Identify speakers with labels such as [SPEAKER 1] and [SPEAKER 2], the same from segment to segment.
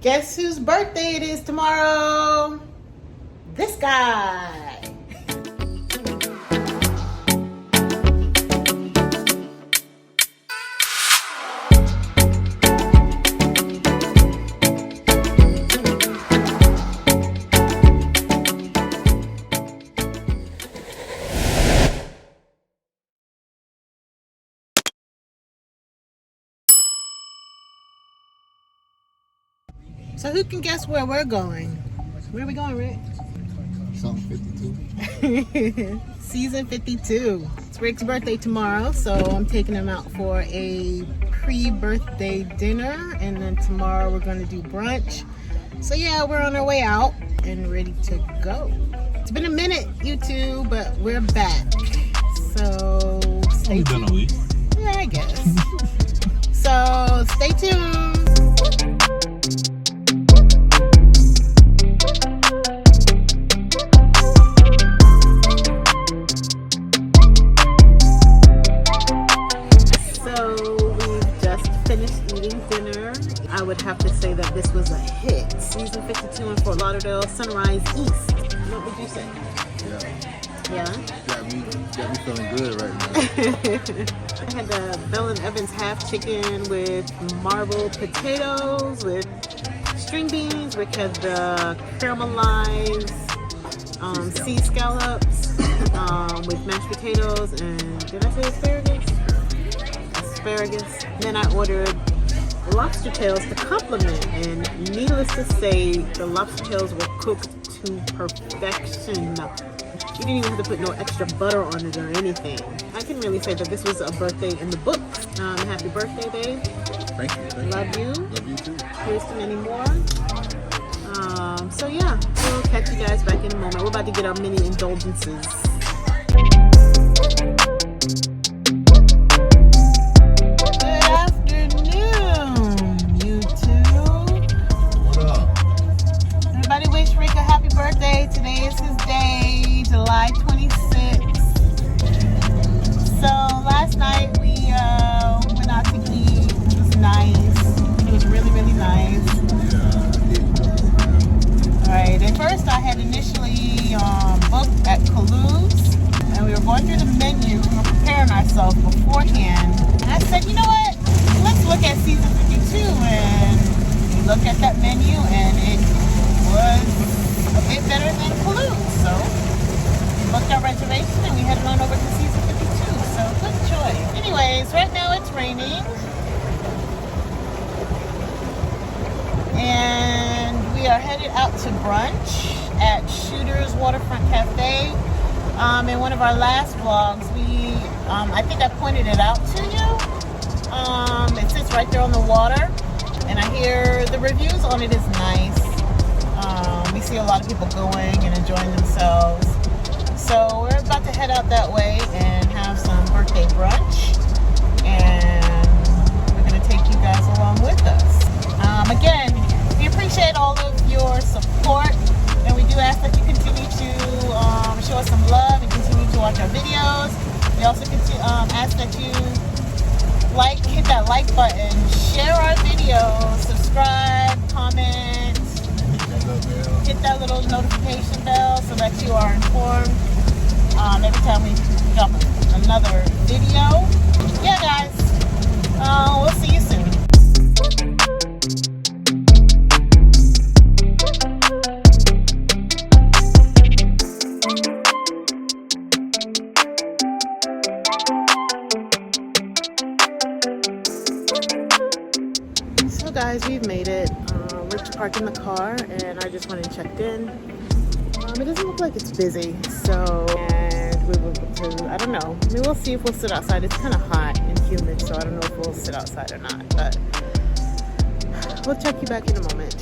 [SPEAKER 1] Guess whose birthday it is tomorrow? This guy. So who can guess where we're going? Where are we going, Rick?
[SPEAKER 2] Something 52.
[SPEAKER 1] Season 52. It's Rick's birthday tomorrow, so I'm taking him out for a pre-birthday dinner, and then tomorrow we're going to do brunch. So yeah, we're on our way out and ready to go. It's been a minute, you two, but we're back. So stay tuned.
[SPEAKER 2] Been a week.
[SPEAKER 1] Yeah, I guess. So stay tuned. I would have to say that this was a hit. Season 52 in Fort Lauderdale, Sunrise East. What would you say? Yeah.
[SPEAKER 2] Got me feeling good right now.
[SPEAKER 1] I had the Bell & Evans half chicken with marbled potatoes, with string beans. Rick had the caramelized sea scallops with mashed potatoes and, did I say asparagus? Asparagus. Then I ordered lobster tails to complement, and needless to say, the lobster tails were cooked to perfection. You didn't even have to put no extra butter on it or anything. I can really say that this was a birthday in the books. Happy birthday, babe.
[SPEAKER 2] Thank you.
[SPEAKER 1] Love you.
[SPEAKER 2] Love you too.
[SPEAKER 1] Here's to many more. So yeah, we'll catch you guys back in a moment. We're about to get our mini indulgences. Today is his day, July 26th. So last night we went out to eat. It was nice. It was really, really nice. Alright, at first I had initially booked at Calouse, and we were going through the menu. We were preparing ourselves beforehand. And I said, you know what? Let's look at season 52. And we looked at that menu, and it was a bit better than Calouse, so we booked our reservation and we headed on over to season 52, so good choice. Anyways, right now it's raining, and we are headed out to brunch at Shooter's Waterfront Cafe. In one of our last vlogs, I think I pointed it out to you. It sits right there on the water, and I hear the reviews on it is nice. We see a lot of people going and enjoying themselves. So we're about to head out that way and have some birthday brunch. And we're going to take you guys along with us. Again, we appreciate all of your support. And we do ask that you continue to show us some love and continue to watch our videos. We also ask that you hit that like button, share our videos, subscribe, comment, hit that little notification bell so that you are informed every time we drop another video. Yeah, guys, we'll see you soon. So guys, we've made it. Rick's parked in the car, and I just went and checked in. It doesn't look like it's busy, so, and we will I don't know. I mean, we'll see if we'll sit outside. It's kind of hot and humid, so I don't know if we'll sit outside or not, but we'll check you back in a moment.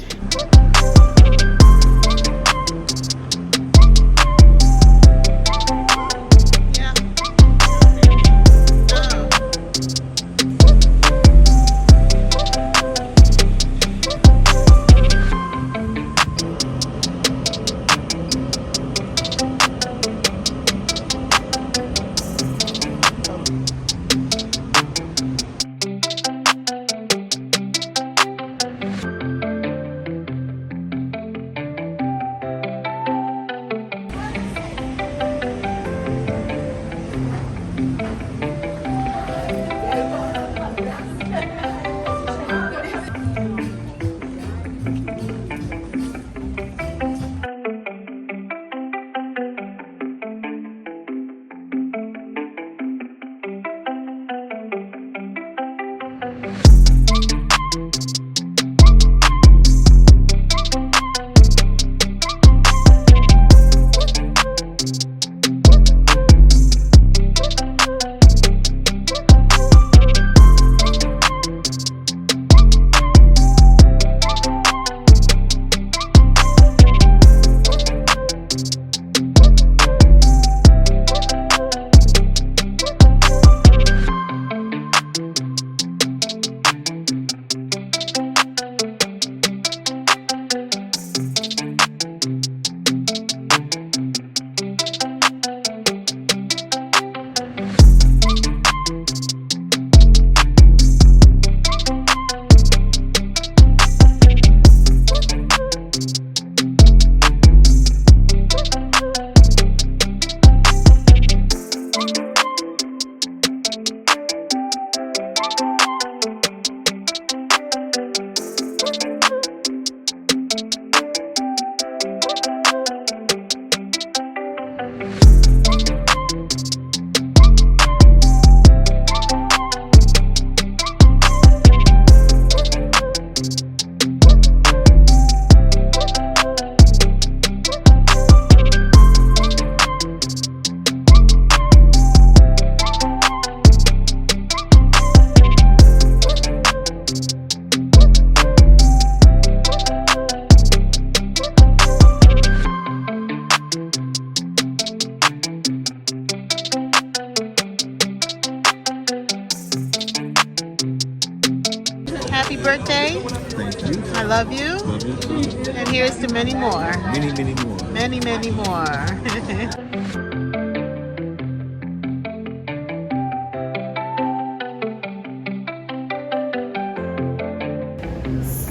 [SPEAKER 1] birthday.
[SPEAKER 2] Thank you.
[SPEAKER 1] I love you.
[SPEAKER 2] Love you too.
[SPEAKER 1] And here's to many more.
[SPEAKER 2] Many, many more.
[SPEAKER 1] Many, many more.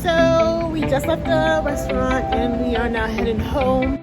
[SPEAKER 1] So we just left the restaurant and we are now heading home.